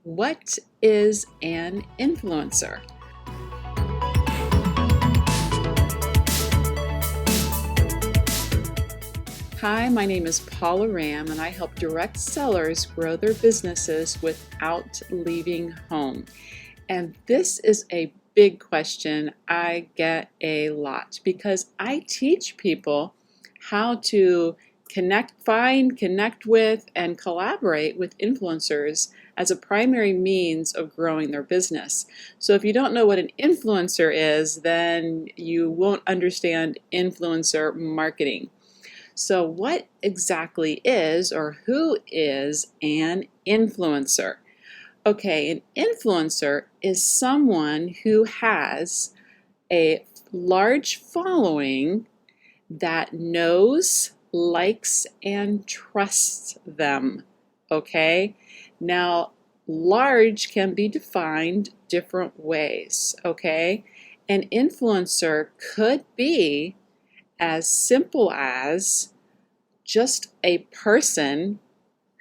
What is an influencer? Hi, my name is Paula Ramm, and I help direct sellers grow their businesses without leaving home. And this is a big question I get a lot because I teach people how to connect with, and collaborate with influencers as a primary means of growing their business. So if you don't know what an influencer is, then you won't understand influencer marketing. So what exactly is, or who is, an influencer? Okay, an influencer is someone who has a large following that knows, likes, and trusts them. Okay, now large can be defined different ways. Okay, an influencer could be as simple as just a person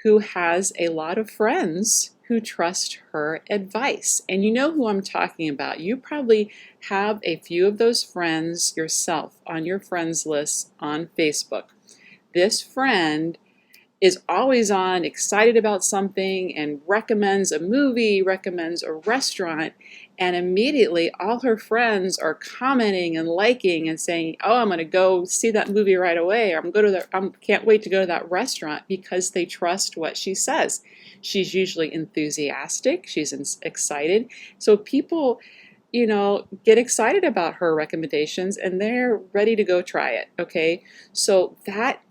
who has a lot of friends who trust her advice. And you know who I'm talking about. You probably have a few of those friends yourself on your friends list on Facebook. This friend is always on, excited about something, and recommends a movie, recommends a restaurant, and immediately all her friends are commenting and liking and saying, "Oh, I'm going to go see that movie right away," or I can't wait to go to that restaurant," because they trust what she says. She's usually enthusiastic, she's excited. So people, get excited about her recommendations and they're ready to go try it. Okay, so that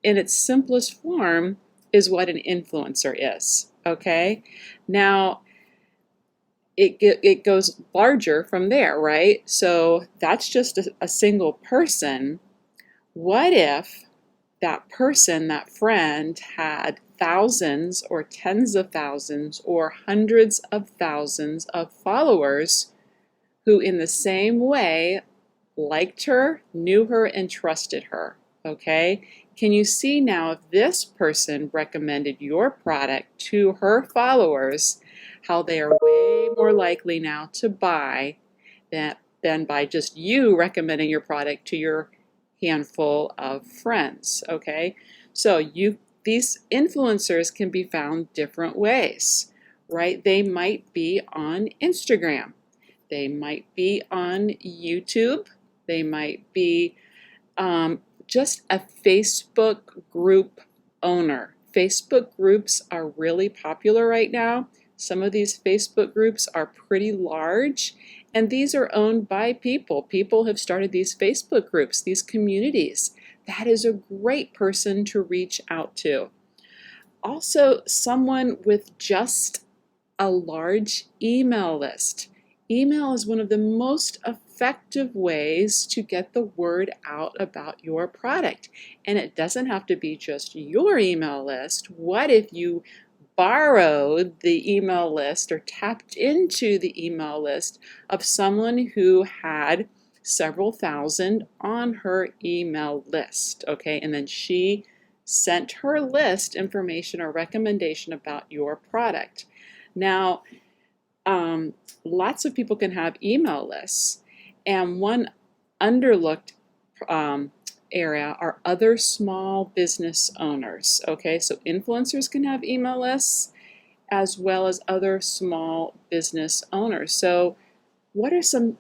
in its simplest form is what an influencer is. Okay, now it goes larger from there, right? So that's just a single person. What if that person, that friend, had thousands or tens of thousands or hundreds of thousands of followers who in the same way liked her, knew her, and trusted her? Okay, can you see now, if this person recommended your product to her followers, how they are way more likely now to buy than by just you recommending your product to your handful of friends? Okay, so these influencers can be found different ways, right? They might be on Instagram, they might be on YouTube, they might be just a Facebook group owner. Facebook groups are really popular right now. Some of these Facebook groups are pretty large, and these are owned by people. People have started these Facebook groups, these communities. That is a great person to reach out to. Also, someone with just a large email list. Email is one of the most effective ways to get the word out about your product. And it doesn't have to be just your email list. What if you borrowed the email list or tapped into the email list of someone who had several thousand on her email list? Okay, and then she sent her list information or recommendation about your product. Now, lots of people can have email lists, and one underlooked area are other small business owners. Okay, so influencers can have email lists as well as other small business owners. So what are some,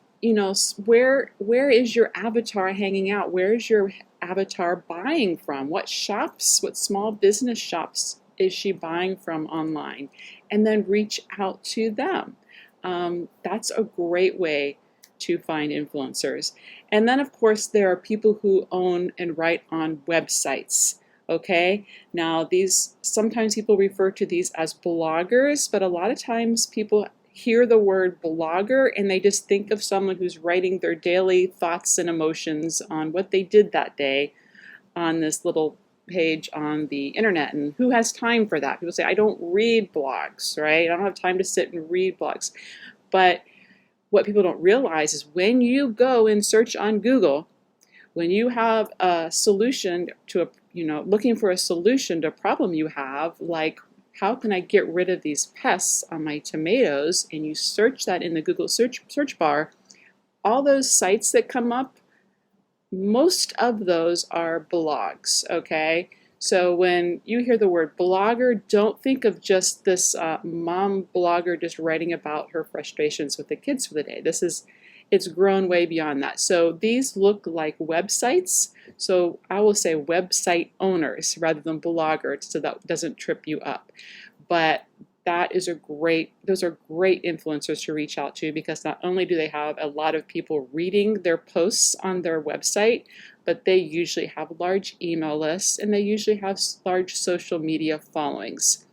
where is your avatar hanging out? Where is your avatar buying from? What small business shops is she buying from online? And then reach out to them. That's a great way to find influencers. And then, of course, there are people who own and write on websites. Okay, now sometimes people refer to these as bloggers, but a lot of times people hear the word blogger and they just think of someone who's writing their daily thoughts and emotions on what they did that day on this little page on the internet. And who has time for that? People say, "I don't read blogs," right? "I don't have time to sit and read blogs." But what people don't realize is when you go and search on Google, when you have a solution to looking for a solution to a problem you have, like how can I get rid of these pests on my tomatoes, and you search that in the Google search bar, all those sites that come up, most of those are blogs, okay? So when you hear the word blogger, don't think of just this mom blogger just writing about her frustrations with the kids for the day. It's grown way beyond that. So these look like websites. So I will say website owners rather than bloggers, so that doesn't trip you up. But those are great influencers to reach out to, because not only do they have a lot of people reading their posts on their website, but they usually have large email lists, and they usually have large social media followings.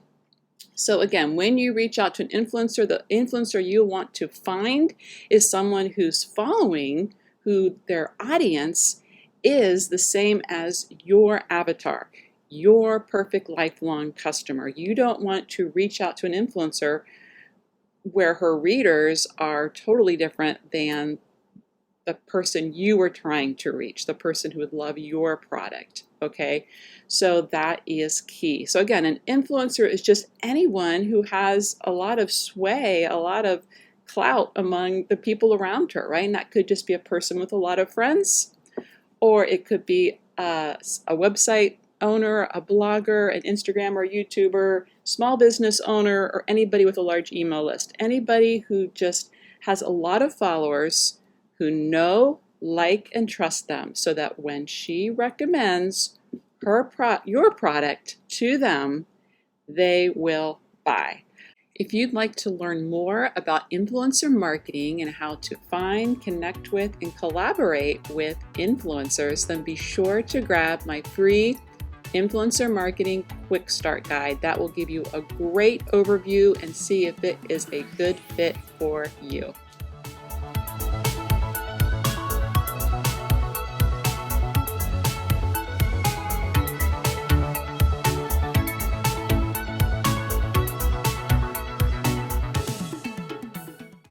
So again, when you reach out to an influencer, the influencer you want to find is someone whose following, who their audience is the same as your avatar, your perfect lifelong customer. You don't want to reach out to an influencer where her readers are totally different than the person you were trying to reach, the person who would love your product, okay? So that is key. So again, an influencer is just anyone who has a lot of sway, a lot of clout among the people around her, right? And that could just be a person with a lot of friends, or it could be a website owner, a blogger, an Instagrammer, YouTuber, small business owner, or anybody with a large email list. Anybody who just has a lot of followers who know, like, and trust them, so that when she recommends your product to them, they will buy. If you'd like to learn more about influencer marketing and how to find, connect with, and collaborate with influencers, then be sure to grab my free Influencer Marketing Quickstart Guide. That will give you a great overview and see if it is a good fit for you.